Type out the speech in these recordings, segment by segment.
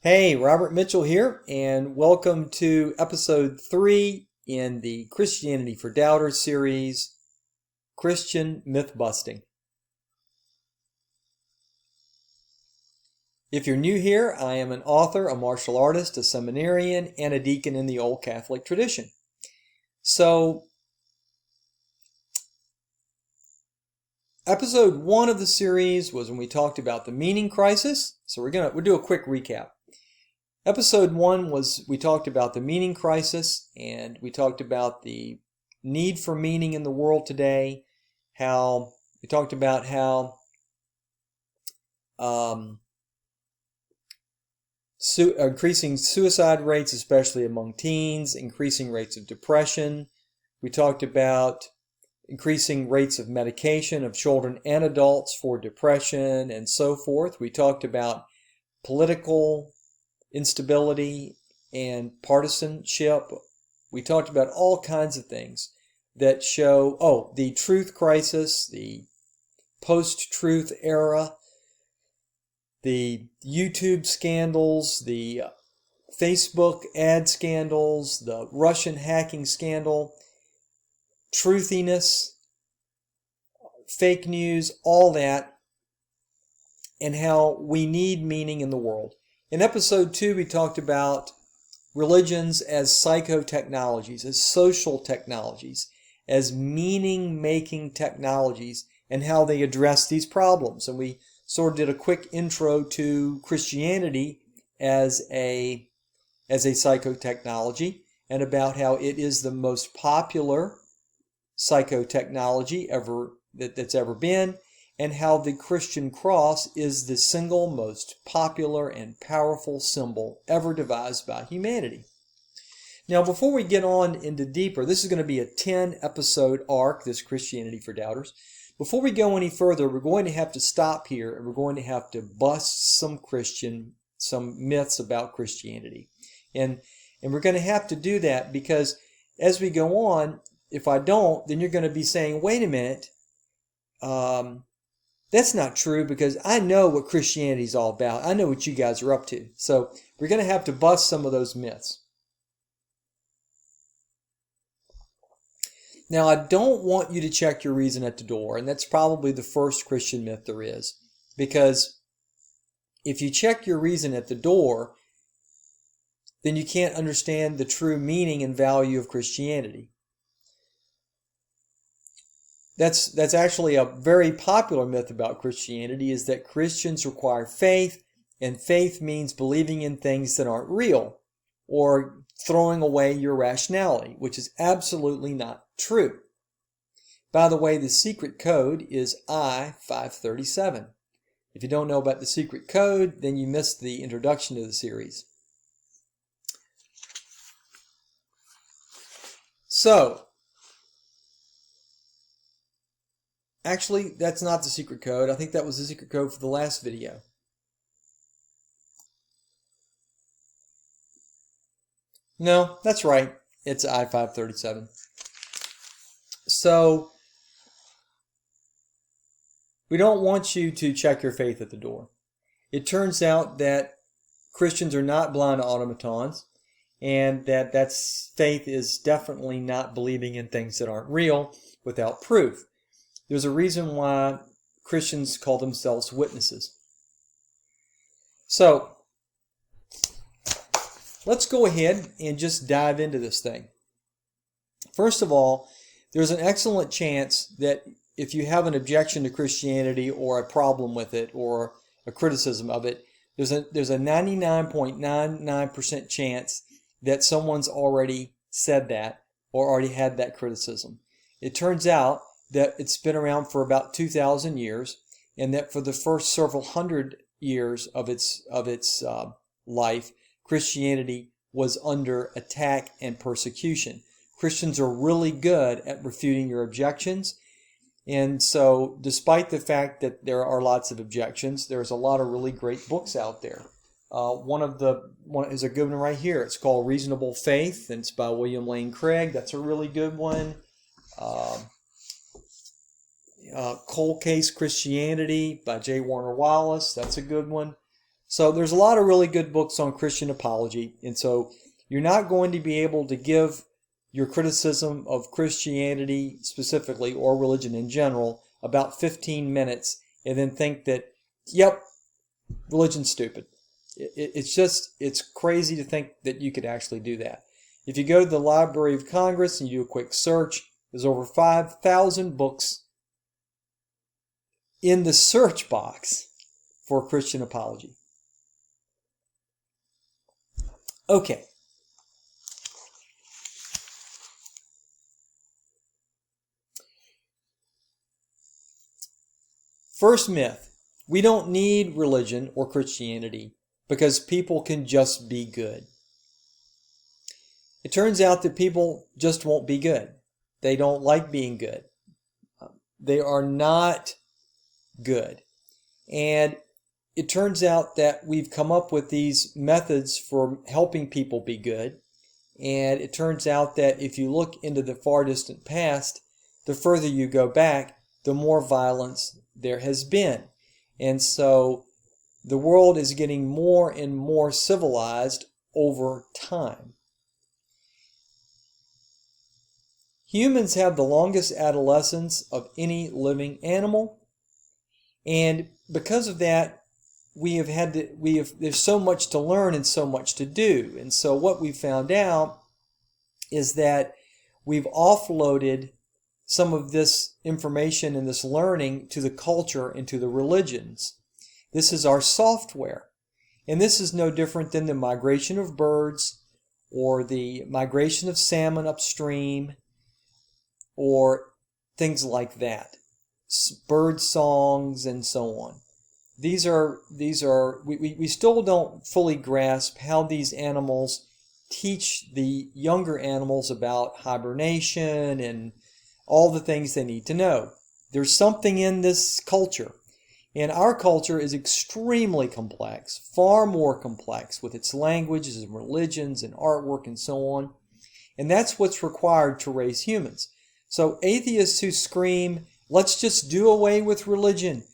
Hey, Robert Mitchell here, and welcome to episode 3 in the Christianity for Doubters series, Christian Mythbusting. If you're new here, I am an author, a martial artist, a seminarian, and a deacon in the old Catholic tradition. So, episode 1 of the series was when we talked about the meaning crisis. So we'll do a quick recap. Episode 1 was we talked about the meaning crisis, and we talked about the need for meaning in the world today. We talked about how increasing suicide rates, especially among teens, increasing rates of depression. We talked about increasing rates of medication of children and adults for depression and so forth. We talked about political instability and partisanship. We talked about all kinds of things that show, the truth crisis, the post-truth era, the YouTube scandals, the Facebook ad scandals, the Russian hacking scandal, truthiness, fake news, all that, and how we need meaning in the world. In episode 2, we talked about religions as psychotechnologies, as social technologies, as meaning-making technologies, and how they address these problems. And we sort of did a quick intro to Christianity as a psychotechnology, and about how it is the most popular psychotechnology that's ever been, and how the Christian cross is the single most popular and powerful symbol ever devised by humanity. Now, before we get on into deeper, this is going to be a 10-episode arc, this Christianity for Doubters. Before we go any further, we're going to have to stop here, and we're going to have to bust some myths about Christianity. And we're going to have to do that because as we go on, if I don't, then you're going to be saying, wait a minute, that's not true because I know what Christianity is all about. I know what you guys are up to. So we're going to have to bust some of those myths. Now, I don't want you to check your reason at the door, and that's probably the first Christian myth there is. Because if you check your reason at the door, then you can't understand the true meaning and value of Christianity. That's actually a very popular myth about Christianity, is that Christians require faith, and faith means believing in things that aren't real, or throwing away your rationality, which is absolutely not true. By the way, the secret code is I-537. If you don't know about the secret code, then you missed the introduction to the series. So, actually, that's not the secret code. I think that was the secret code for the last video. No, that's right. It's I-537. So, we don't want you to check your faith at the door. It turns out that Christians are not blind automatons, and that faith is definitely not believing in things that aren't real without proof. There's a reason why Christians call themselves witnesses. So, let's go ahead and just dive into this thing. First of all, there's an excellent chance that if you have an objection to Christianity or a problem with it or a criticism of it, there's a 99.99% chance that someone's already said that or already had that criticism. It turns out that it's been around for about 2,000 years, and that for the first several hundred years of its life, Christianity was under attack and persecution. Christians are really good at refuting your objections, and so despite the fact that there are lots of objections, there's a lot of really great books out there. One is a good one right here. It's called Reasonable Faith, and it's by William Lane Craig. That's a really good one. Cold Case Christianity by J. Warner Wallace. That's a good one. So there's a lot of really good books on Christian apology, and so you're not going to be able to give your criticism of Christianity specifically or religion in general about 15 minutes and then think that, yep, religion's stupid. It's crazy to think that you could actually do that. If you go to the Library of Congress and you do a quick search, there's over 5,000 books in the search box for Christian apology. Okay. First myth, we don't need religion or Christianity because people can just be good. It turns out that people just won't be good. They don't like being good. They are not good. And it turns out that we've come up with these methods for helping people be good. And it turns out that if you look into the far distant past, the further you go back, the more violence there has been. And so the world is getting more and more civilized over time. Humans have the longest adolescence of any living animal. And because of that, there's so much to learn and so much to do. And so what we found out is that we've offloaded some of this information and this learning to the culture and to the religions. This is our software. And this is no different than the migration of birds or the migration of salmon upstream or things like that. Bird songs and so on. We still don't fully grasp how these animals teach the younger animals about hibernation and all the things they need to know. There's something in this culture. And our culture is extremely complex, far more complex with its languages and religions and artwork and so on. And that's what's required to raise humans. So atheists who scream, let's just do away with religion,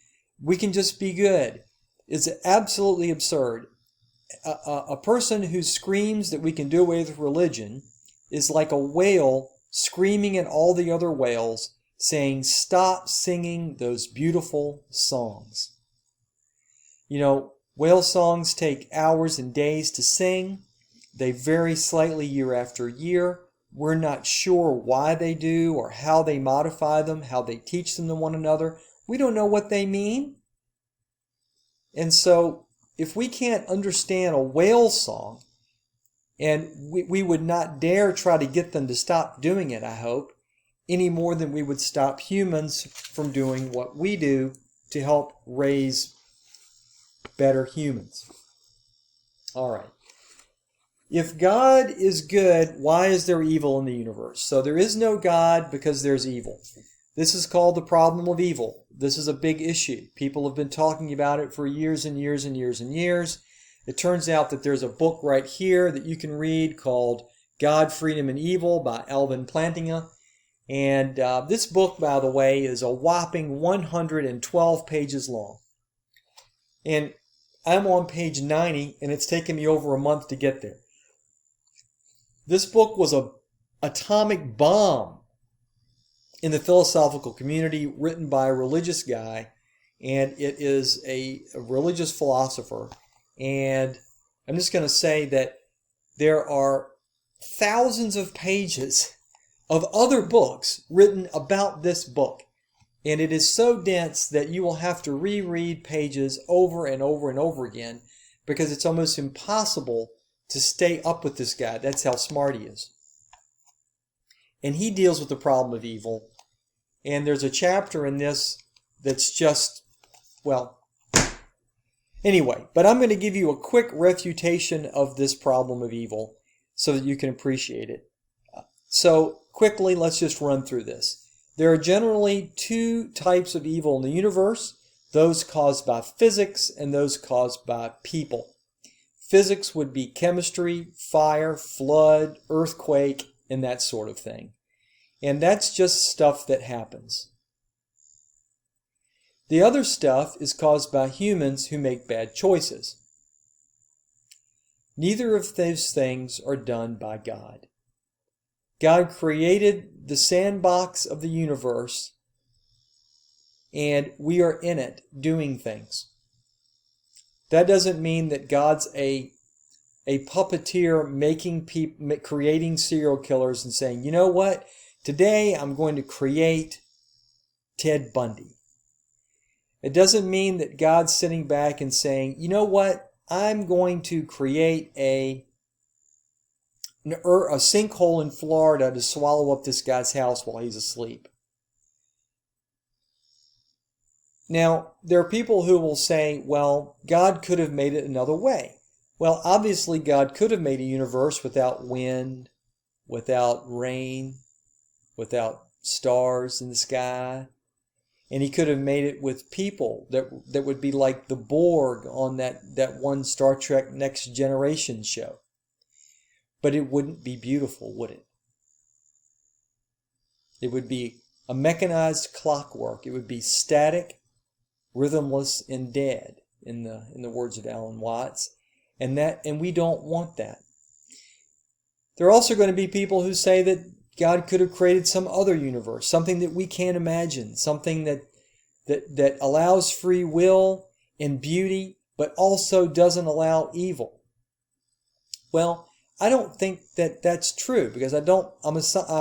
we can just be good, is absolutely absurd. A person who screams that we can do away with religion is like a whale screaming at all the other whales, saying, stop singing those beautiful songs. You know, whale songs take hours and days to sing. They vary slightly year after year. We're not sure why they do or how they modify them, how they teach them to one another. We don't know what they mean. And so, if we can't understand a whale song, and we would not dare try to get them to stop doing it, I hope, any more than we would stop humans from doing what we do to help raise better humans. All right. If God is good, why is there evil in the universe? So there is no God because there's evil. This is called the problem of evil. This is a big issue. People have been talking about it for years and years and years and years. It turns out that there's a book right here that you can read called God, Freedom, and Evil by Alvin Plantinga. And this book, by the way, is a whopping 112 pages long. And I'm on page 90, and it's taken me over a month to get there. This book was an atomic bomb in the philosophical community, written by a religious guy, and it is a religious philosopher. And I'm just going to say that there are thousands of pages of other books written about this book. And it is so dense that you will have to reread pages over and over and over again because it's almost impossible to stay up with this guy. That's how smart he is. And he deals with the problem of evil. And there's a chapter in this that's just, well, anyway. But I'm going to give you a quick refutation of this problem of evil so that you can appreciate it. So quickly, let's just run through this. There are generally two types of evil in the universe, those caused by physics and those caused by people. Physics would be chemistry, fire, flood, earthquake, and that sort of thing. And that's just stuff that happens. The other stuff is caused by humans who make bad choices. Neither of those things are done by God. God created the sandbox of the universe, and we are in it doing things. That doesn't mean that God's a puppeteer creating serial killers and saying, you know what, today I'm going to create Ted Bundy. It doesn't mean that God's sitting back and saying, you know what, I'm going to create a sinkhole in Florida to swallow up this guy's house while he's asleep. Now, there are people who will say, well, God could have made it another way. Well, obviously, God could have made a universe without wind, without rain, without stars in the sky. And he could have made it with people that would be like the Borg on that one Star Trek Next Generation show. But it wouldn't be beautiful, would it? It would be a mechanized clockwork. It would be static, rhythmless, and dead, in the words of Alan Watts. And we don't want that. There are also going to be people who say that God could have created some other universe, something that we can't imagine, something that allows free will and beauty, but also doesn't allow evil. Well, I don't think that that's true, because I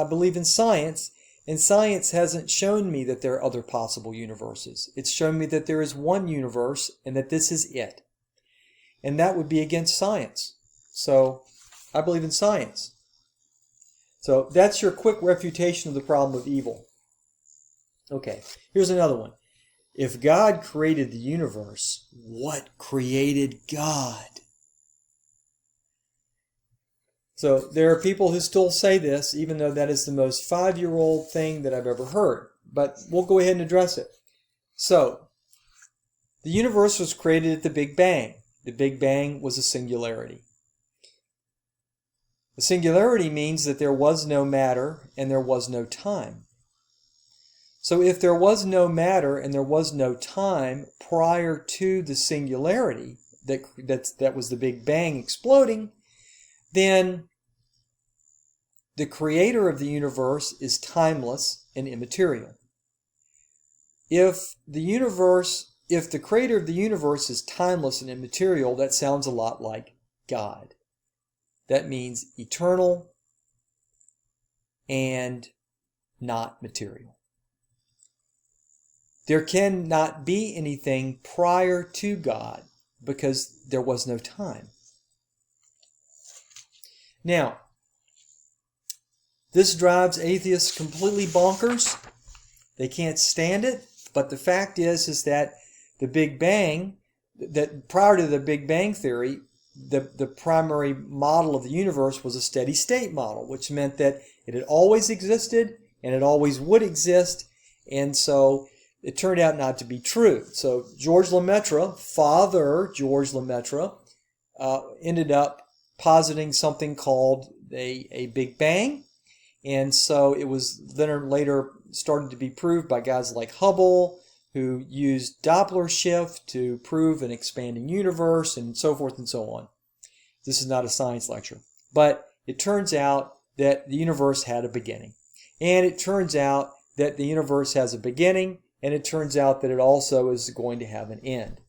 believe in science, and science hasn't shown me that there are other possible universes. It's shown me that there is one universe and that this is it. And that would be against science. So I believe in science. So that's your quick refutation of the problem of evil. Okay, here's another one. If God created the universe, what created God? So there are people who still say this, even though that is the most 5-year-old thing that I've ever heard. But we'll go ahead and address it. So, the universe was created at the Big Bang. The Big Bang was a singularity. The singularity means that there was no matter and there was no time. So if there was no matter and there was no time prior to the singularity, that was the Big Bang exploding, then the creator of the universe is timeless and immaterial. If the creator of the universe is timeless and immaterial, that sounds a lot like God. That means eternal and not material. There cannot be anything prior to God because there was no time. Now, this drives atheists completely bonkers. They can't stand it, but the fact is that the Big Bang, that prior to the Big Bang theory, the primary model of the universe was a steady state model, which meant that it had always existed and it always would exist, and so it turned out not to be true. So George Lemaitre, Father George Lemaitre, ended up positing something called a Big Bang, and so it was then later started to be proved by guys like Hubble, who used Doppler shift to prove an expanding universe, and so forth and so on. This is not a science lecture. But it turns out that the universe had a beginning. And it turns out that the universe has a beginning, and it turns out that it also is going to have an end.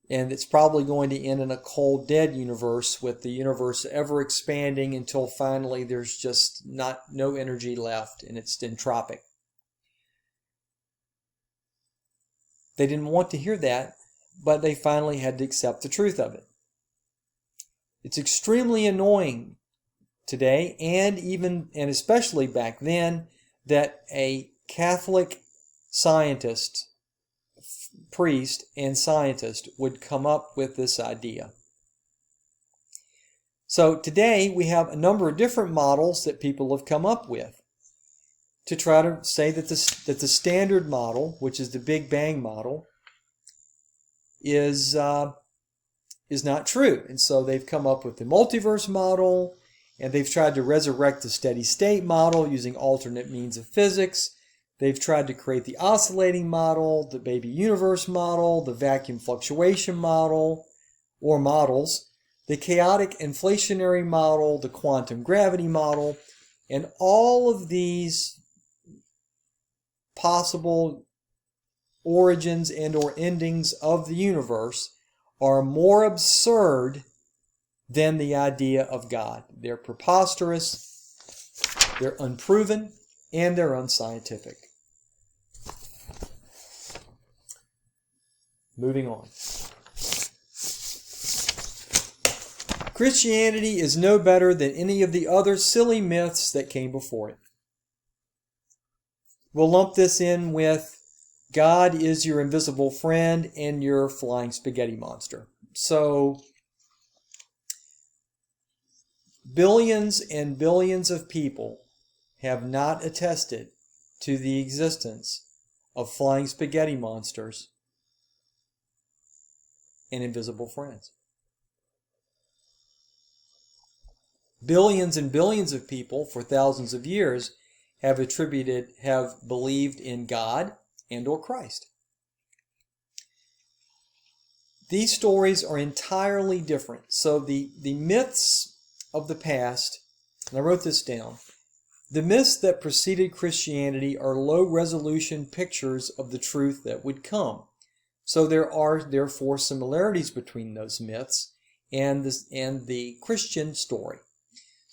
And it's probably going to end in a cold, dead universe, with the universe ever expanding until finally there's just no energy left, and it's entropic. They didn't want to hear that, but they finally had to accept the truth of it. It's extremely annoying today, and especially back then, that a Catholic scientist, priest and scientist would come up with this idea. So today we have a number of different models that people have come up with to try to say that the standard model, which is the Big Bang model, is not true. And so they've come up with the multiverse model, and they've tried to resurrect the steady state model using alternate means of physics. They've tried to create the oscillating model, the baby universe model, the vacuum fluctuation model, or models. the chaotic inflationary model, the quantum gravity model, and all of these possible origins and or endings of the universe are more absurd than the idea of God. They're preposterous, they're unproven, and they're unscientific. Moving on. Christianity is no better than any of the other silly myths that came before it. We'll lump this in with God is your invisible friend and your flying spaghetti monster. So, billions and billions of people have not attested to the existence of flying spaghetti monsters and invisible friends. Billions and billions of people for thousands of years have believed in God and or Christ. These stories are entirely different. So the myths of the past, and I wrote this down, the myths that preceded Christianity are low-resolution pictures of the truth that would come. So there are therefore similarities between those myths and the Christian story.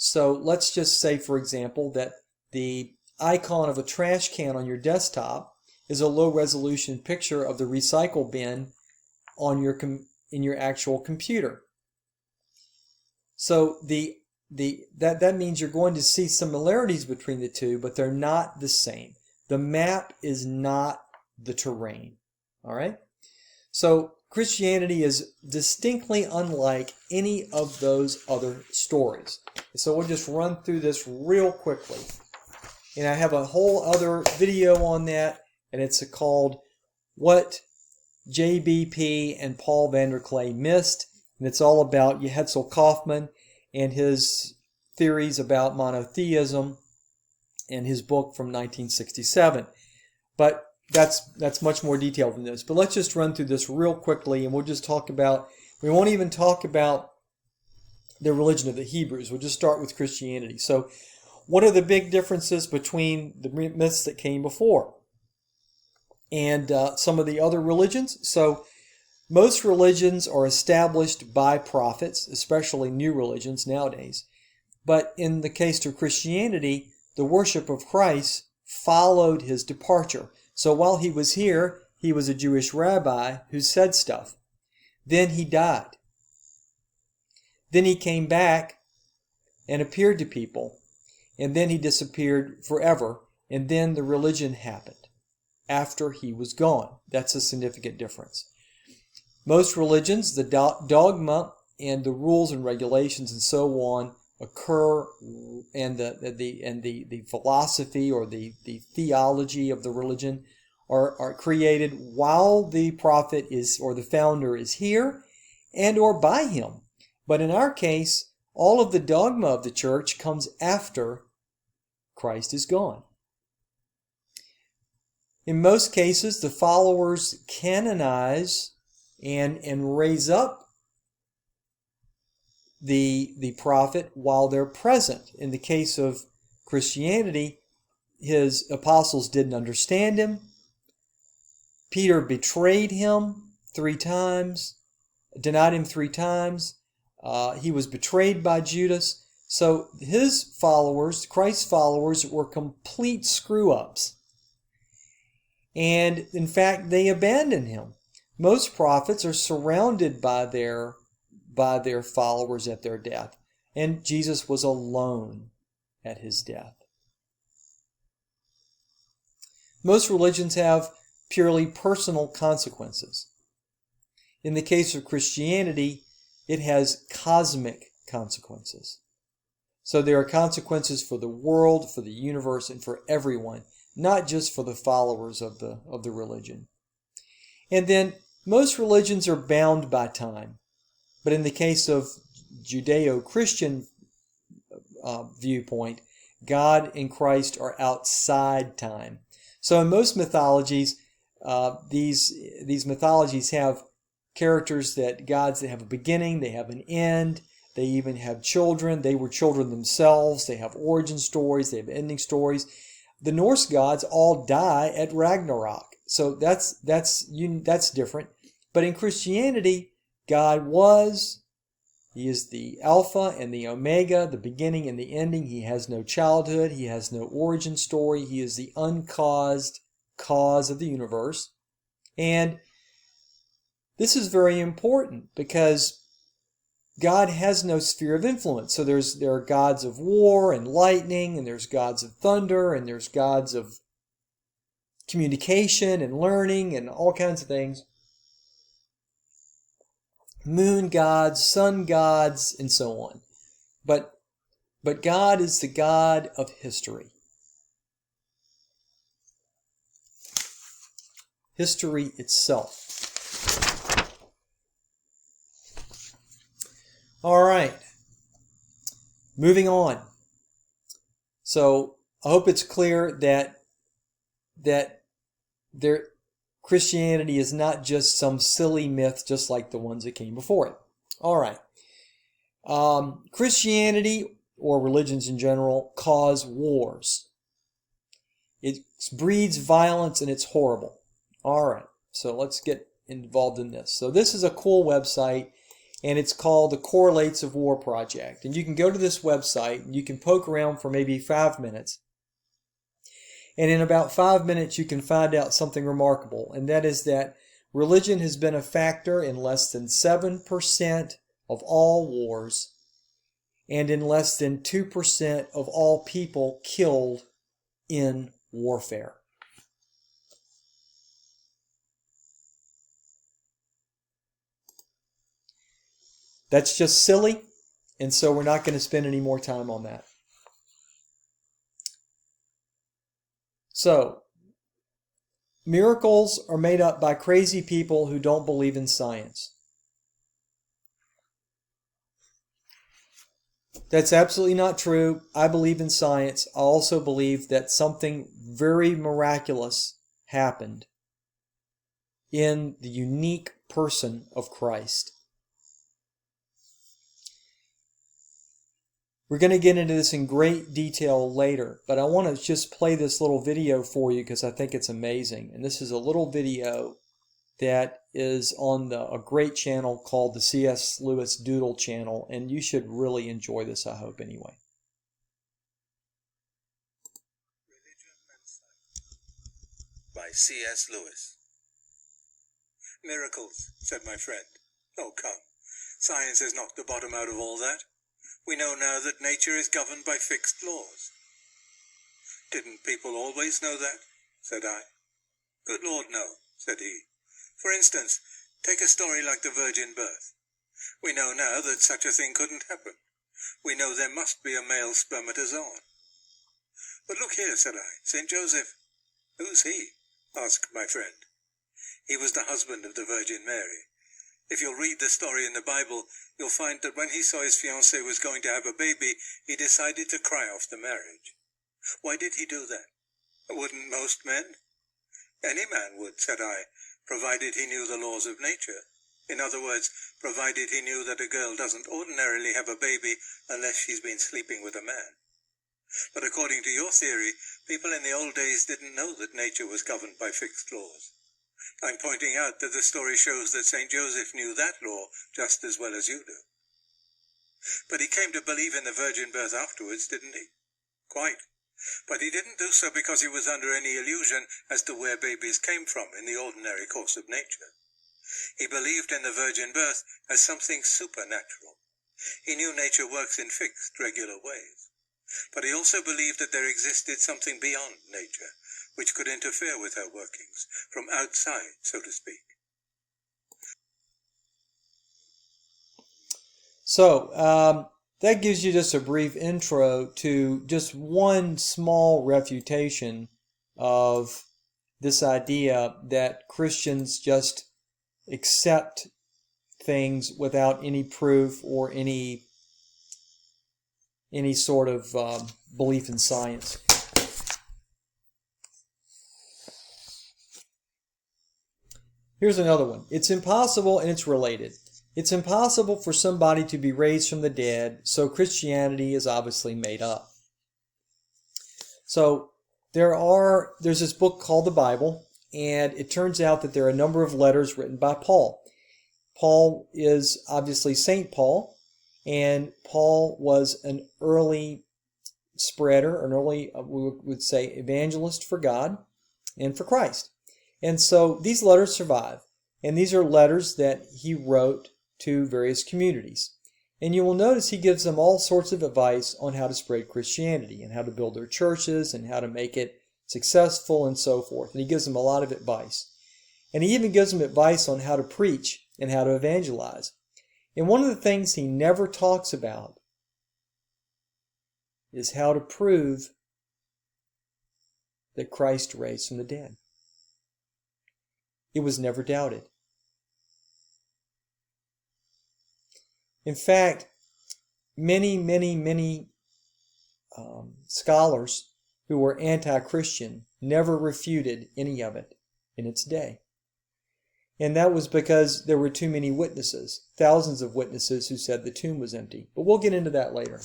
So let's just say, for example, that the icon of a trash can on your desktop is a low-resolution picture of the recycle bin on in your actual computer. So that means you're going to see similarities between the two, but they're not the same. The map is not the terrain. All right? So Christianity is distinctly unlike any of those other stories. So we'll just run through this real quickly. And I have a whole other video on that, and it's called What JBP and Paul Vanderklay Missed. And it's all about Yehetzel Kaufman and his theories about monotheism in his book from 1967. But that's much more detailed than this. But let's just run through this real quickly, and we'll just we won't even talk about the religion of the Hebrews. We'll just start with Christianity. So what are the big differences between the myths that came before and some of the other religions? So most religions are established by prophets, especially new religions nowadays. But in the case of Christianity, the worship of Christ followed his departure. So while he was here, he was a Jewish rabbi who said stuff. Then he died. Then he came back and appeared to people. And then he disappeared forever. And then the religion happened after he was gone. That's a significant difference. Most religions, the dogma and the rules and regulations and so on occur, and the philosophy or the theology of the religion are created while the prophet is or the founder is here and or by him. But in our case, all of the dogma of the church comes after Christ is gone. In most cases, the followers canonize and raise up the prophet while they're present. In the case of Christianity, his apostles didn't understand him. Peter betrayed him 3 times, denied him 3 times. He was betrayed by Judas. So his followers, Christ's followers, were complete screw-ups. And in fact, they abandoned him. Most prophets are surrounded by their followers at their death. And Jesus was alone at his death. Most religions have purely personal consequences. In the case of Christianity, it has cosmic consequences. So there are consequences for the world, for the universe, and for everyone, not just for the followers of the religion. And then most religions are bound by time. But in the case of Judeo-Christian viewpoint, God and Christ are outside time. So in most mythologies, these mythologies have characters gods that have a beginning, they have an end, they even have children. They were children themselves. They have origin stories, they have ending stories. The Norse gods all die at Ragnarok. So that's different. But in Christianity, God He is the Alpha and the Omega, the beginning and the ending. He has no childhood. He has no origin story. He is the uncaused cause of the universe. And this is very important because God has no sphere of influence. So there are gods of war and lightning, and there's gods of thunder, and there's gods of communication and learning and all kinds of things. Moon gods, sun gods, and so on. But God is the God of history. History itself. All right. Moving on. So I hope it's clear that Christianity is not just some silly myth just like the ones that came before it. All right. Christianity, or religions in general, cause wars. It breeds violence and it's horrible. All right. So let's get involved in this. So this is a cool website, and it's called the Correlates of War Project. And you can go to this website and you can poke around for maybe 5 minutes. And in about 5 minutes, you can find out something remarkable, and that is that religion has been a factor in less than 7% of all wars and in less than 2% of all people killed in warfare. That's just silly, and so we're not going to spend any more time on that. So, miracles are made up by crazy people who don't believe in science. That's absolutely not true. I believe in science. I also believe that something very miraculous happened in the unique person of Christ. We're going to get into this in great detail later, but I want to just play this little video for you because I think it's amazing. And this is a little video that is on a great channel called the C.S. Lewis Doodle channel, and you should really enjoy this, I hope, anyway. Religion and Science by C.S. Lewis. Miracles, said my friend. Oh, come. Science has knocked the bottom out of all that. We know now that nature is governed by fixed laws. Didn't people always know that? Said I. Good Lord, no, said he. For instance, take a story like the virgin birth. We know now that such a thing couldn't happen. We know there must be a male spermatozoon. But look here, said I, St. Joseph. Who's he? Asked my friend. He was the husband of the Virgin Mary. If you'll read the story in the Bible, you'll find that when he saw his fiancée was going to have a baby, he decided to cry off the marriage. Why did he do that? Wouldn't most men? Any man would, said I, provided he knew the laws of nature. In other words, provided he knew that a girl doesn't ordinarily have a baby unless she's been sleeping with a man. But according to your theory, people in the old days didn't know that nature was governed by fixed laws. I'm pointing out that the story shows that St. Joseph knew that law just as well as you do. But he came to believe in the virgin birth afterwards, didn't he? Quite. But he didn't do so because he was under any illusion as to where babies came from in the ordinary course of nature. He believed in the virgin birth as something supernatural. He knew nature works in fixed, regular ways. But he also believed that there existed something beyond nature, which could interfere with her workings, from outside, so to speak. So, that gives you just a brief intro to just one small refutation of this idea that Christians just accept things without any proof or any sort of belief in science. Here's another one. It's impossible, and it's related. It's impossible for somebody to be raised from the dead, so Christianity is obviously made up. So there's this book called the Bible, and it turns out that there are a number of letters written by Paul. Paul is obviously St. Paul, and Paul was an early spreader, an early, we would say, evangelist for God and for Christ. And so these letters survive, and these are letters that he wrote to various communities. And you will notice he gives them all sorts of advice on how to spread Christianity and how to build their churches and how to make it successful and so forth. And he gives them a lot of advice. And he even gives them advice on how to preach and how to evangelize. And one of the things he never talks about is how to prove that Christ raised from the dead. It was never doubted. In fact, many scholars who were anti-Christian never refuted any of it in its day. And that was because there were too many witnesses, thousands of witnesses who said the tomb was empty. But we'll get into that later.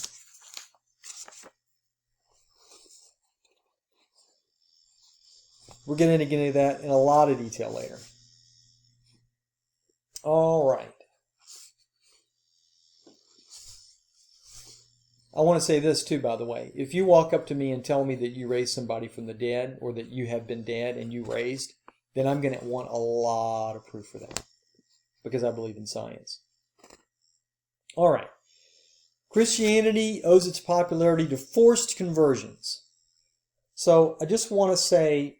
We're going to get into that in a lot of detail later. All right. I want to say this too, by the way. If you walk up to me and tell me that you raised somebody from the dead, or that you have been dead and you raised, then I'm going to want a lot of proof for that, because I believe in science. All right. Christianity owes its popularity to forced conversions. So I just want to say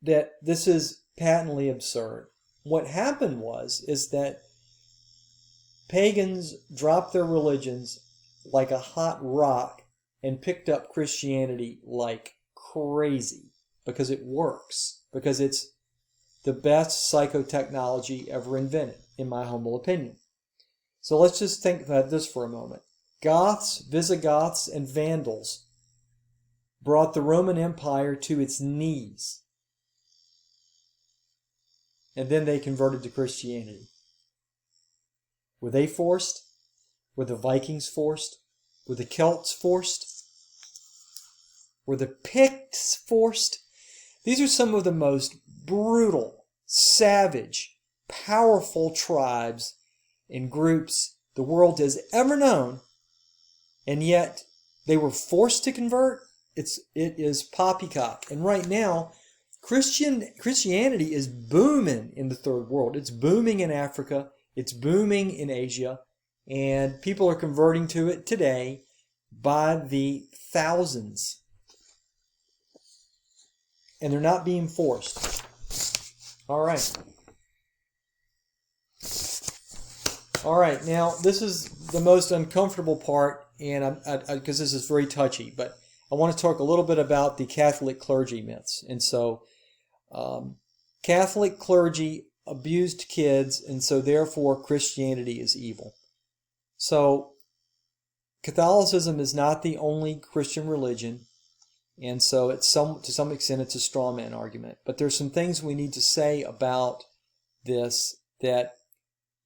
that this is patently absurd. What happened is that pagans dropped their religions like a hot rock and picked up Christianity like crazy because it works, because it's the best psychotechnology ever invented, in my humble opinion. So let's just think about this for a moment. Goths, Visigoths, and Vandals brought the Roman Empire to its knees, and then they converted to Christianity. Were they forced? Were the Vikings forced? Were the Celts forced? Were the Picts forced? These are some of the most brutal, savage, powerful tribes and groups the world has ever known, and yet they were forced to convert. It is poppycock. And right now, Christianity is booming in the third world. It's booming in Africa. It's booming in Asia. And people are converting to it today by the thousands. And they're not being forced. All right. All right. Now, this is the most uncomfortable part, and because this is very touchy, but I want to talk a little bit about the Catholic clergy myths. And so, Catholic clergy abused kids, and so therefore Christianity is evil. So, Catholicism is not the only Christian religion, and so to some extent it's a straw man argument. But there's some things we need to say about this that,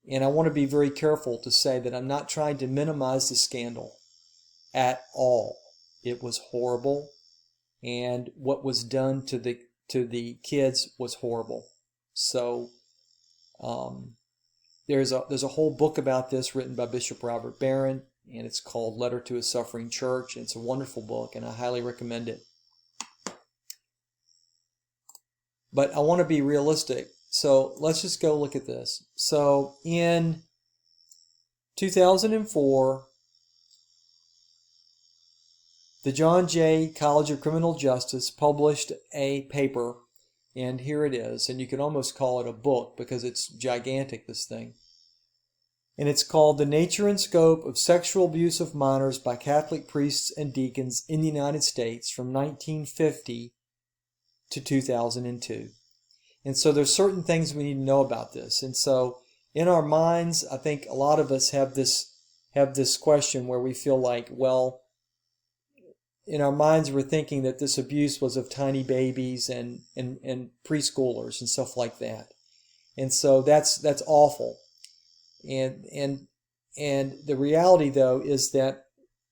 and I want to be very careful to say that I'm not trying to minimize the scandal at all. It was horrible, and what was done to the kids was horrible. So, there's a whole book about this written by Bishop Robert Barron, and it's called Letter to a Suffering Church. And it's a wonderful book, and I highly recommend it. But I want to be realistic, so let's just go look at this. So in 2004, the John Jay College of Criminal Justice published a paper, and here it is, and you can almost call it a book because it's gigantic, this thing. And it's called The Nature and Scope of Sexual Abuse of Minors by Catholic Priests and Deacons in the United States from 1950 to 2002. And so there's certain things we need to know about this. And so in our minds, I think a lot of us have this question where we feel like, well, in our minds we're thinking that this abuse was of tiny babies and preschoolers and stuff like that. And so that's awful. And the reality, though, is that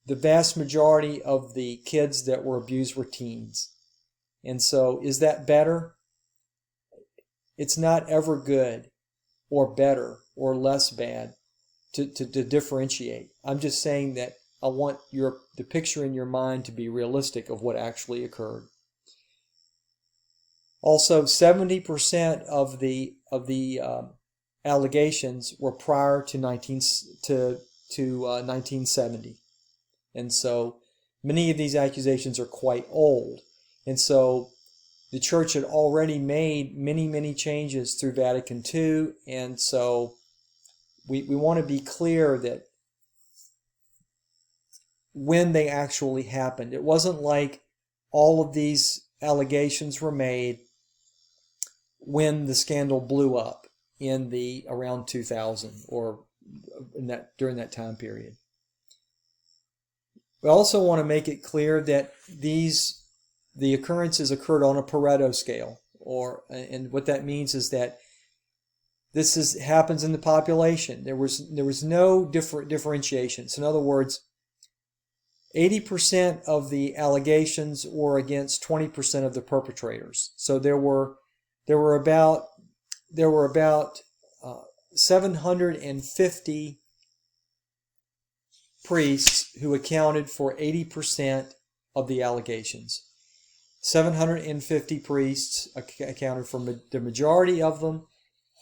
the vast majority of the kids that were abused were teens. And so is that better? It's not ever good or better or less bad to differentiate. I'm just saying that I want the picture in your mind to be realistic of what actually occurred. Also, 70% of the allegations were prior to 1970, and so many of these accusations are quite old. And so the church had already made many changes through Vatican II, and so we want to be clear that when they actually happened, it wasn't like all of these allegations were made when the scandal blew up in around 2000 or during that time period. We also want to make it clear that the occurrences occurred on a Pareto scale, and what that means is that this happens in the population. There was no differentiation. So in other words, 80% of the allegations were against 20% of the perpetrators. So there were about 750 priests who accounted for 80% of the allegations. 750 priests accounted for the majority of them.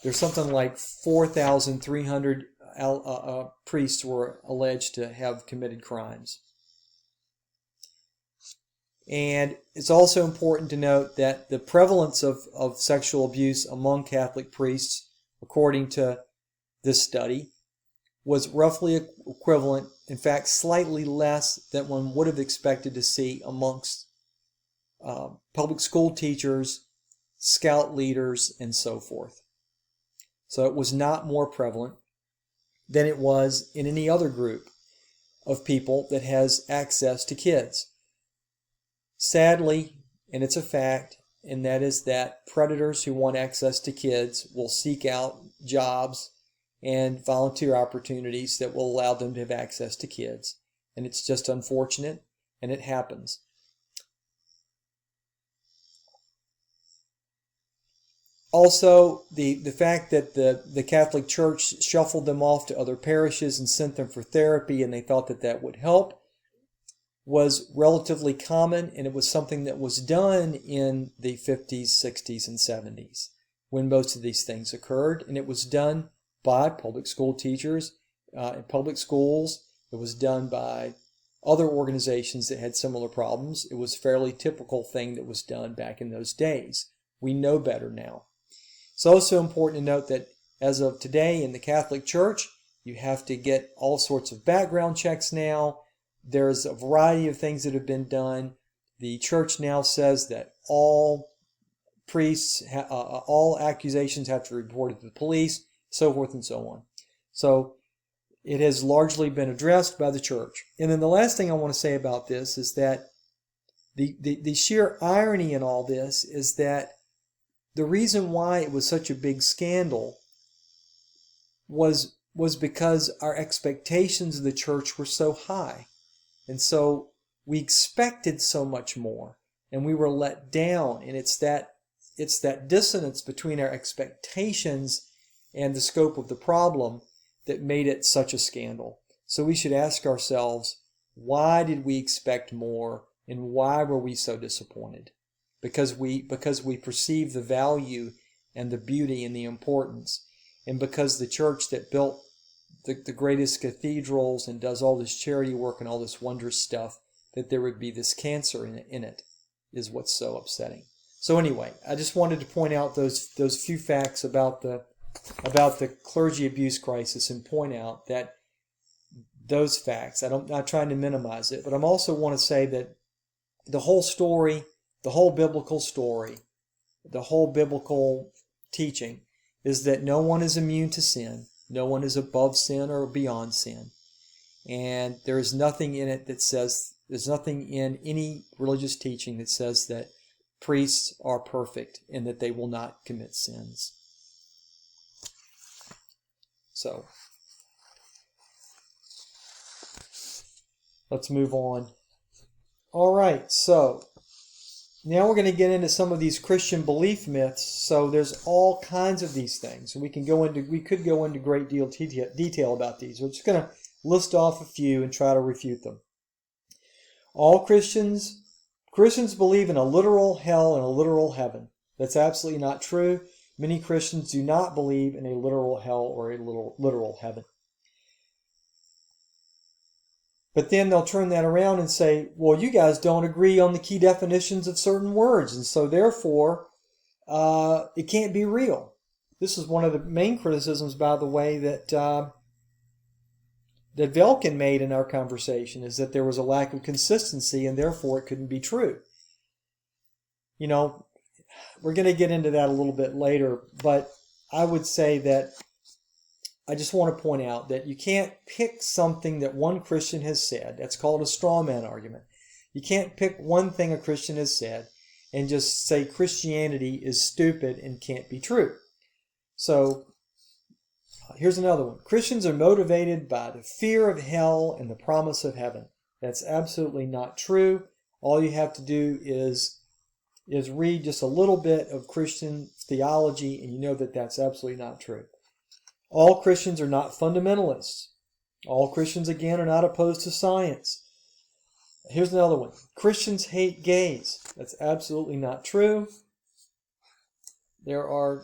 There's something like 4,300 priests were alleged to have committed crimes. And it's also important to note that the prevalence of sexual abuse among Catholic priests, according to this study, was roughly equivalent, in fact, slightly less than one would have expected to see amongst public school teachers, scout leaders, and so forth. So it was not more prevalent than it was in any other group of people that has access to kids. Sadly, and it's a fact, and that is that predators who want access to kids will seek out jobs and volunteer opportunities that will allow them to have access to kids. And it's just unfortunate, and it happens. Also, the fact that the Catholic Church shuffled them off to other parishes and sent them for therapy, and they thought that would help, was relatively common, and it was something that was done in the 50s, 60s, and 70s when most of these things occurred, and it was done by public school teachers in public schools. It was done by other organizations that had similar problems. It was a fairly typical thing that was done back in those days. We know better now. It's also important to note that as of today in the Catholic Church, you have to get all sorts of background checks now. There's a variety of things that have been done. The church now says that all priests, all accusations have to be reported to the police, so forth and so on. So it has largely been addressed by the church. And then the last thing I want to say about this is that the sheer irony in all this is that the reason why it was such a big scandal was because our expectations of the church were so high. And so we expected so much more, and we were let down. And it's that dissonance between our expectations and the scope of the problem that made it such a scandal. So we should ask ourselves, why did we expect more, and why were we so disappointed? Because we perceive the value and the beauty and the importance, and because the church that built the greatest cathedrals and does all this charity work and all this wondrous stuff, that there would be this cancer in it is what's so upsetting. So anyway, I just wanted to point out those few facts about the clergy abuse crisis and point out that those facts. I'm not trying to minimize it, but I also want to say that the whole story, the whole biblical story, the whole biblical teaching is that no one is immune to sin. No one is above sin or beyond sin. And there is nothing in it that says, there's nothing in any religious teaching that says that priests are perfect and that they will not commit sins. So let's move on. All right, so now we're going to get into some of these Christian belief myths. So there's all kinds of these things. We could go into great deal detail about these. We're just going to list off a few and try to refute them. All Christians believe in a literal hell and a literal heaven. That's absolutely not true. Many Christians do not believe in a literal hell or a literal heaven. But then they'll turn that around and say, well, you guys don't agree on the key definitions of certain words, and so therefore it can't be real. This is one of the main criticisms, by the way, that Velkin made in our conversation, is that there was a lack of consistency and therefore it couldn't be true. You know, we're going to get into that a little bit later, but I would say that I just want to point out that you can't pick something that one Christian has said. That's called a straw man argument. You can't pick one thing a Christian has said and just say Christianity is stupid and can't be true. So here's another one. Christians are motivated by the fear of hell and the promise of heaven. That's absolutely not true. All you have to do is read just a little bit of Christian theology, and you know that that's absolutely not true. All Christians are not fundamentalists. All Christians, again, are not opposed to science. Here's another one. Christians hate gays. That's absolutely not true. There are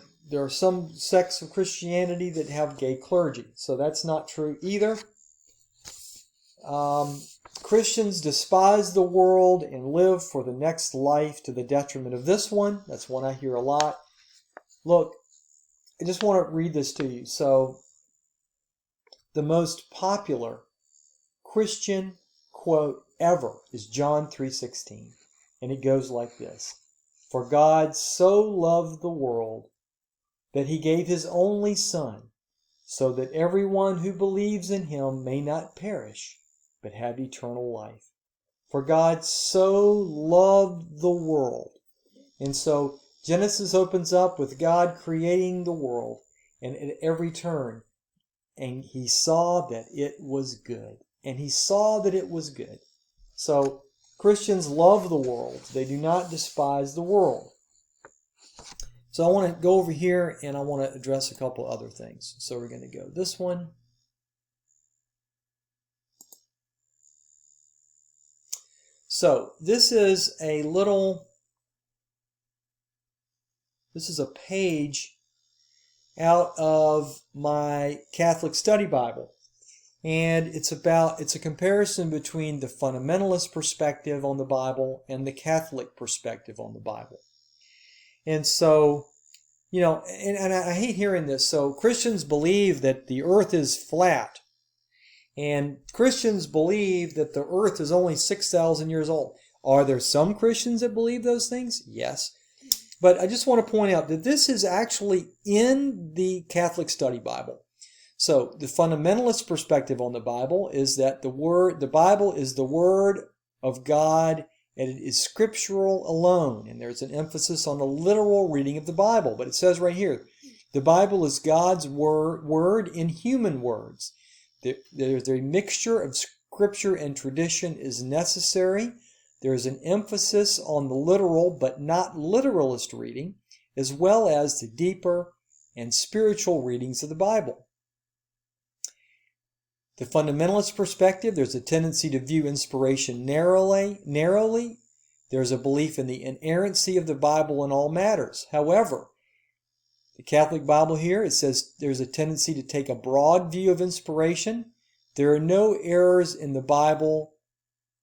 some sects of Christianity that have gay clergy, so that's not true either. Christians despise the world and live for the next life to the detriment of this one. That's one I hear a lot. Look, I just want to read this to you. So, the most popular Christian quote ever is John 3:16, and it goes like this: "For God so loved the world that he gave his only Son, so that everyone who believes in him may not perish, but have eternal life." For God so loved the world. And so Genesis opens up with God creating the world, and at every turn, and he saw that it was good. And he saw that it was good. So Christians love the world. They do not despise the world. So I want to go over here and I want to address a couple other things. So we're going to go this one. So this is a page out of my Catholic Study Bible. And it's a comparison between the fundamentalist perspective on the Bible and the Catholic perspective on the Bible. And so, you know, and I hate hearing this. So Christians believe that the earth is flat. And Christians believe that the earth is only 6,000 years old. Are there some Christians that believe those things? Yes. But I just want to point out that this is actually in the Catholic Study Bible. So the fundamentalist perspective on the Bible is that the Bible is the Word of God, and it is scriptural alone. And there's an emphasis on the literal reading of the Bible. But it says right here, the Bible is God's word in human words. There's a mixture of scripture and tradition is necessary. There's an emphasis on the literal but not literalist reading, as well as the deeper and spiritual readings of the Bible. The fundamentalist perspective, there's a tendency to view inspiration narrowly. There's a belief in the inerrancy of the Bible in all matters. However, the Catholic Bible here, it says there's a tendency to take a broad view of inspiration. There are no errors in the Bible.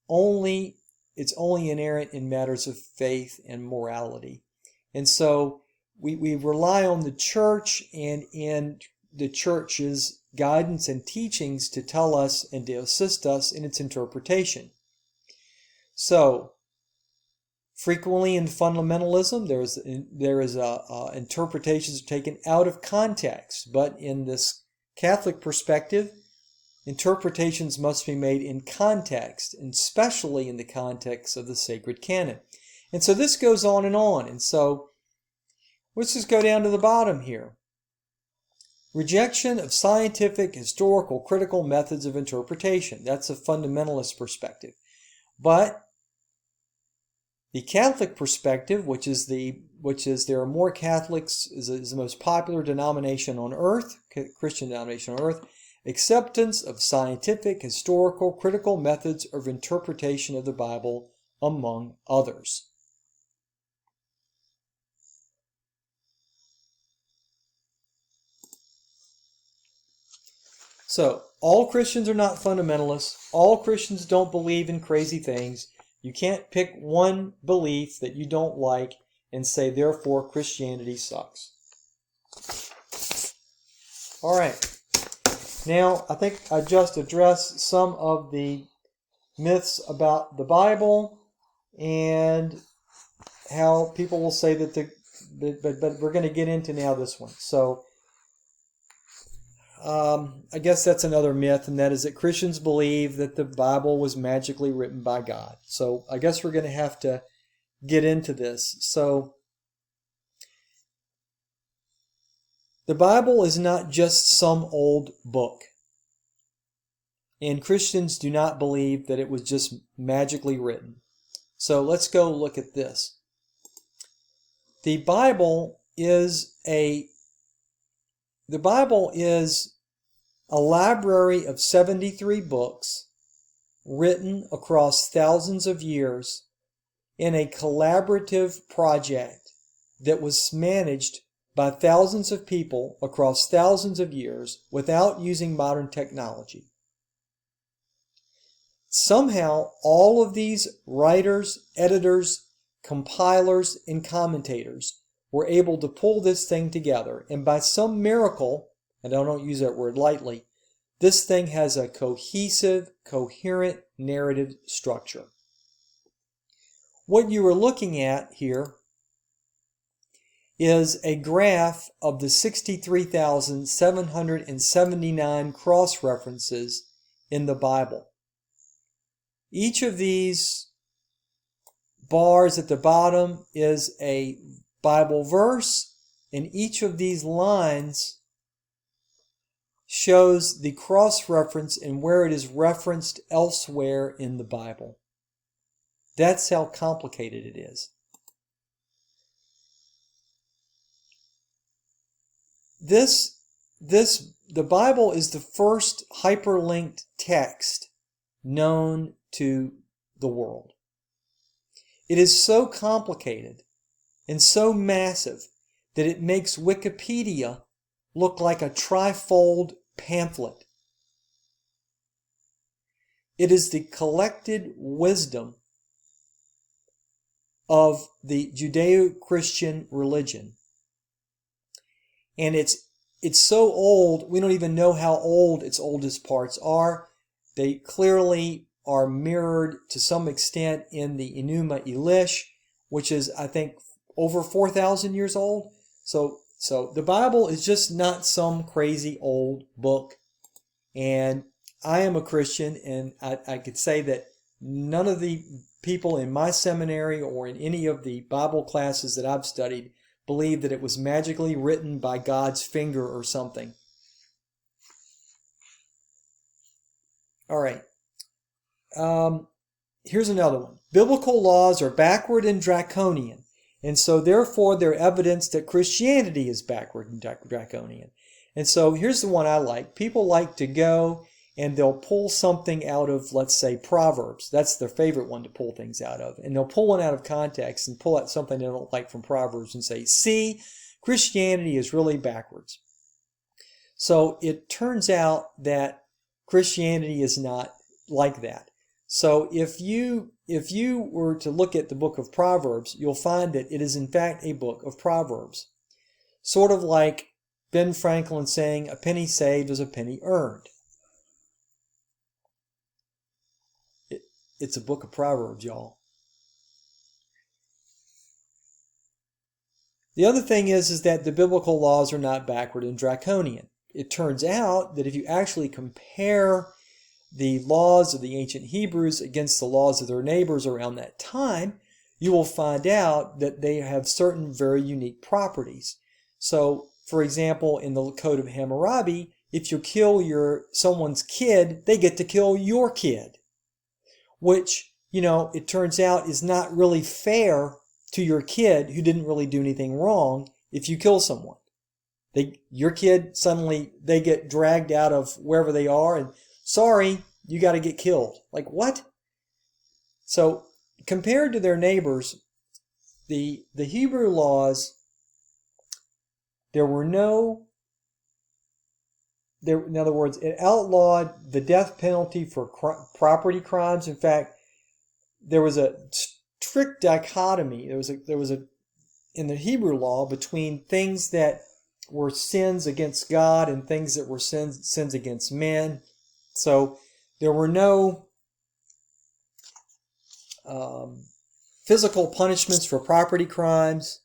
It's only inerrant in matters of faith and morality. And so we rely on the church and in the church's guidance and teachings to tell us and to assist us in its interpretation. So, frequently in fundamentalism, there is interpretations taken out of context, but in this Catholic perspective, interpretations must be made in context, and especially in the context of the sacred canon. And so this goes on. And so let's just go down to the bottom here. Rejection of scientific, historical, critical methods of interpretation. That's a fundamentalist perspective. But the Catholic perspective, which is there are more Catholics, is the most popular denomination on earth, Christian denomination on earth, acceptance of scientific, historical, critical methods of interpretation of the Bible, among others. So, all Christians are not fundamentalists. All Christians don't believe in crazy things. You can't pick one belief that you don't like and say, therefore, Christianity sucks. All right. Now, I think I just addressed some of the myths about the Bible and how people will say that but we're going to get into now this one. So, I guess that's another myth, and that is that Christians believe that the Bible was magically written by God. So I guess we're going to have to get into this. So the Bible is not just some old book. And Christians do not believe that it was just magically written. So let's go look at this. The Bible is a library of 73 books written across thousands of years in a collaborative project that was managed by thousands of people across thousands of years without using modern technology. Somehow, all of these writers, editors, compilers, and commentators were able to pull this thing together, and by some miracle, and I don't use that word lightly, this thing has a cohesive, coherent narrative structure. What you are looking at here is a graph of the 63,779 cross-references in the Bible. Each of these bars at the bottom is a Bible verse, and each of these lines shows the cross-reference and where it is referenced elsewhere in the Bible. That's how complicated it is. The Bible is the first hyperlinked text known to the world. It is so complicated and so massive that it makes Wikipedia look like a trifold pamphlet. It is the collected wisdom of the Judeo-Christian religion. And it's so old, we don't even know how old its oldest parts are. They clearly are mirrored to some extent in the Enuma Elish, which is, I think, over 4,000 years old. So the Bible is just not some crazy old book. And I am a Christian, and I could say that none of the people in my seminary or in any of the Bible classes that I've studied believe that it was magically written by God's finger or something. All right. Here's another one. Biblical laws are backward and draconian, and so therefore they're evidence that Christianity is backward and draconian. And so here's the one I like. People like to go and they'll pull something out of, let's say, Proverbs. That's their favorite one to pull things out of. And they'll pull one out of context and pull out something they don't like from Proverbs and say, see, Christianity is really backwards. So it turns out that Christianity is not like that. So if you were to look at the book of Proverbs, you'll find that it is in fact a book of Proverbs. Sort of like Ben Franklin saying, a penny saved is a penny earned. It's a book of Proverbs, y'all. The other thing is that the biblical laws are not backward and draconian. It turns out that if you actually compare the laws of the ancient Hebrews against the laws of their neighbors around that time, you will find out that they have certain very unique properties. So, for example, in the Code of Hammurabi, if you kill someone's kid, they get to kill your kid, which, it turns out is not really fair to your kid who didn't really do anything wrong if you kill someone. Your kid, suddenly they get dragged out of wherever they are and, sorry, you got to get killed. Like, what? So, compared to their neighbors, the Hebrew laws, in other words, it outlawed the death penalty for property crimes. In fact, there was a strict dichotomy. There was a in the Hebrew law between things that were sins against God and things that were sins against men. So there were no physical punishments for property crimes.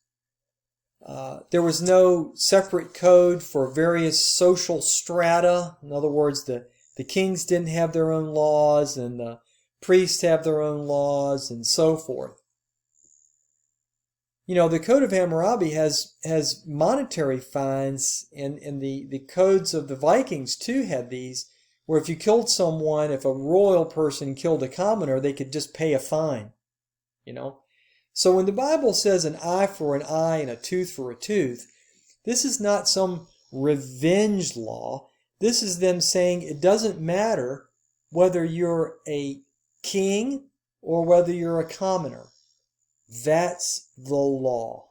There was no separate code for various social strata. In other words, the kings didn't have their own laws, and the priests have their own laws, and so forth. The Code of Hammurabi has monetary fines, and the codes of the Vikings too had these, where if you killed someone, if a royal person killed a commoner, they could just pay a fine. So when the Bible says an eye for an eye and a tooth for a tooth, this is not some revenge law. This is them saying it doesn't matter whether you're a king or whether you're a commoner. That's the law.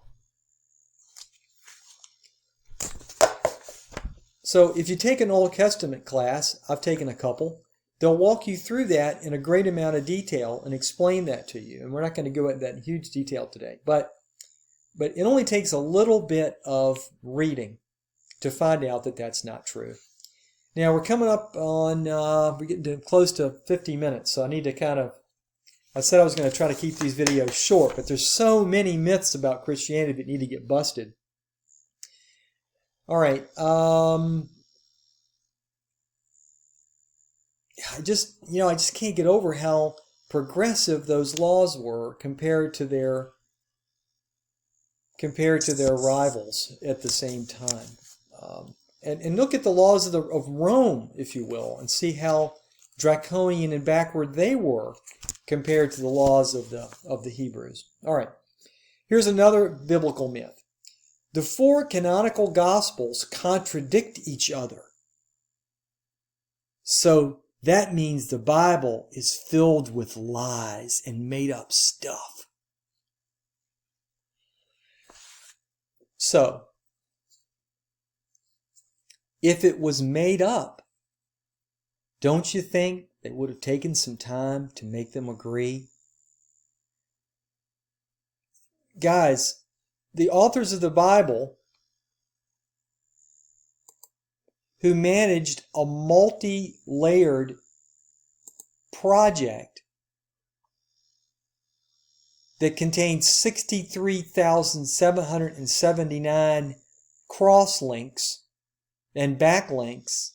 So if you take an Old Testament class, I've taken a couple, they'll walk you through that in a great amount of detail and explain that to you. And we're not going to go into that in huge detail today. But it only takes a little bit of reading to find out that that's not true. Now we're coming up on, we're getting close to 50 minutes, so I need to I said I was going to try to keep these videos short, but there's so many myths about Christianity that need to get busted. All right. I just can't get over how progressive those laws were compared to their rivals at the same time. And look at the laws of Rome, if you will, and see how draconian and backward they were compared to the laws of the Hebrews. All right, here's another biblical myth. The 4 canonical Gospels contradict each other. So that means the Bible is filled with lies and made up stuff. So, if it was made up, don't you think they would have taken some time to make them agree? Guys, the authors of the Bible who managed a multi-layered project that contained 63,779 cross-links and backlinks.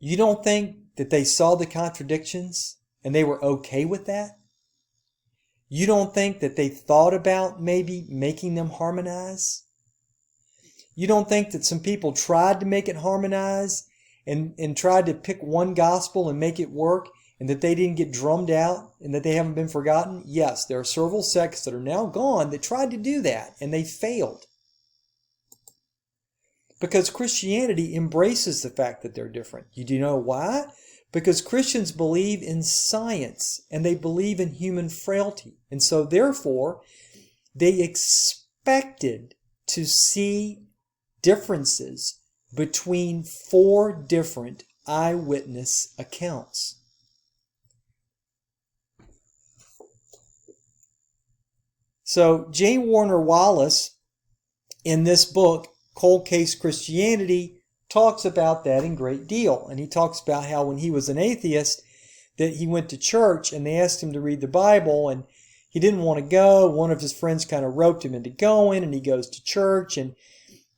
You don't think that they saw the contradictions and they were okay with that? You don't think that they thought about maybe making them harmonize? You don't think that some people tried to make it harmonize and tried to pick one gospel and make it work, and that they didn't get drummed out and that they haven't been forgotten? Yes, there are several sects that are now gone that tried to do that, and they failed. Because Christianity embraces the fact that they're different. You do know why? Because Christians believe in science and they believe in human frailty. And so therefore, they expected to see differences between 4 different eyewitness accounts. So J. Warner Wallace, in this book, Cold Case Christianity, talks about that in great deal. And he talks about how when he was an atheist, that he went to church and they asked him to read the Bible and he didn't want to go. One of his friends kind of roped him into going, and he goes to church, and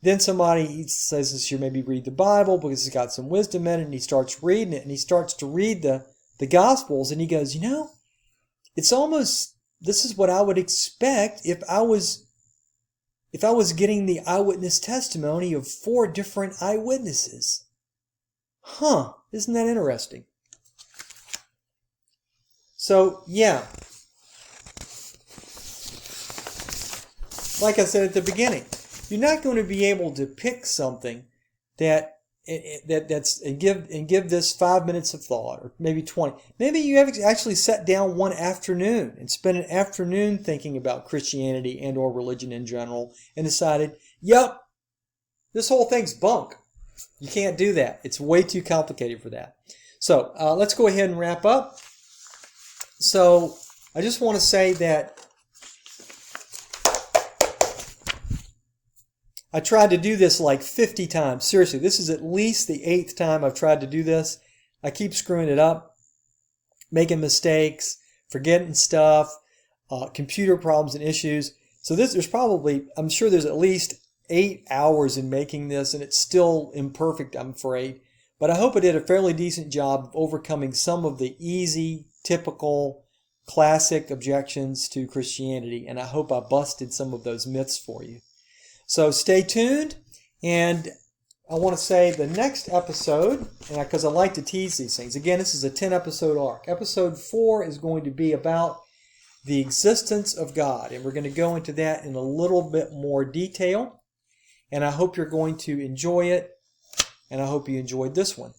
then somebody says this year, maybe read the Bible because it's got some wisdom in it, and he starts reading it, and he starts to read the Gospels, and he goes, it's almost, this is what I would expect if I was if I was getting the eyewitness testimony of 4 different eyewitnesses? Huh, isn't that interesting? So, yeah, like I said at the beginning, you're not going to be able to pick something that's and give this 5 minutes of thought, or maybe 20. Maybe you have actually sat down one afternoon and spent an afternoon thinking about Christianity and or religion in general and decided, yep, this whole thing's bunk. You can't do that. It's way too complicated for that. So let's go ahead and wrap up. So I just want to say that I tried to do this like 50 times. Seriously, this is at least the 8th time I've tried to do this. I keep screwing it up, making mistakes, forgetting stuff, computer problems and issues. So there's probably, I'm sure there's at least 8 hours in making this, and it's still imperfect, I'm afraid. But I hope I did a fairly decent job of overcoming some of the easy, typical, classic objections to Christianity, and I hope I busted some of those myths for you. So stay tuned, and I want to say the next episode, because I like to tease these things. Again, this is a 10-episode arc. Episode 4 is going to be about the existence of God, and we're going to go into that in a little bit more detail, and I hope you're going to enjoy it, and I hope you enjoyed this one.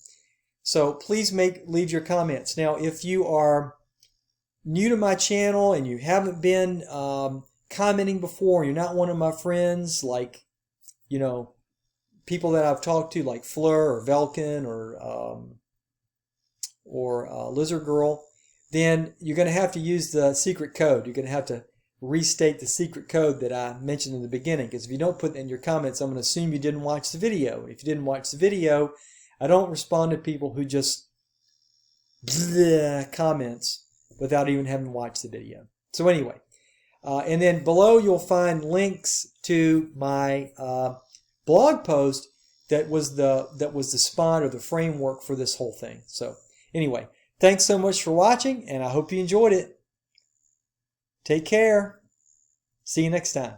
So please leave your comments. Now, if you are new to my channel and you haven't been commenting before, you're not one of my friends, like, people that I've talked to, like Fleur or Velkin or Lizard Girl, then you're going to have to use the secret code. You're going to have to restate the secret code that I mentioned in the beginning, because if you don't put it in your comments, I'm going to assume you didn't watch the video. If you didn't watch the video, I don't respond to people who just comments without even having watched the video. So anyway, and then below you'll find links to my blog post that was the spine or the framework for this whole thing. So anyway, thanks so much for watching, and I hope you enjoyed it. Take care. See you next time.